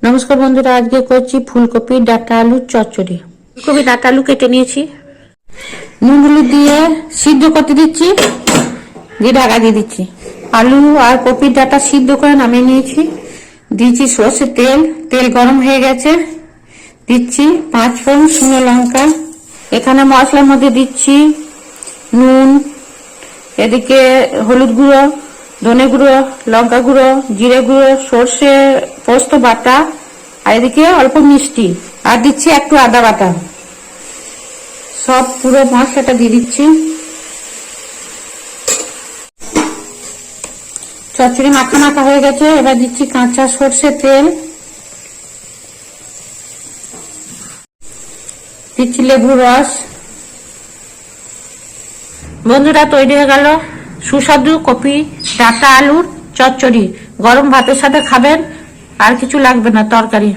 নমস্কার বন্ধুরা, আজকে করছি ফুলকপি ডাঁটা আলুর চচ্চড়ি। ফুলকপি ডাঁটা আলু কেটে নিয়েছি, নুন হলুদ দিয়ে সিদ্ধ করতে দিচ্ছি, দিয়ে ঢাকা দিয়ে দিচ্ছি। আলু আর কপির ডাঁটা সিদ্ধ করে নামিয়ে নিয়েছি। দিচ্ছি সর্ষের তেল, তেল গরম হয়ে গেছে, দিচ্ছি 5 ফোড়ন শুকনো লঙ্কা। এখানে মশলার মধ্যে দিচ্ছি নুন, এদিকে হলুদ গুঁড়ো, ধনে গুঁড়ো, লঙ্কা গুঁড়ো, জিরে গুঁড়ো, সর্ষে পোস্ত বাটা, আর এদিকে অল্প মিষ্টি, আর দিচ্ছি একটু আদা বাটা। সব পুরো মশলাটা দিয়ে দিচ্ছি। চচ্চড়ি মাখা মাখা হয়ে গেছে, এবার দিচ্ছি কাঁচা সর্ষের তেল, দিচ্ছি লেবুর রস। বন্ধুরা, তৈরি হয়ে গেল সুস্বাদু কপি ডাঁটা আলুর চচ্চড়ি। গরম ভাতের সাথে খাবেন, আর কিছু লাগবে না তরকারি।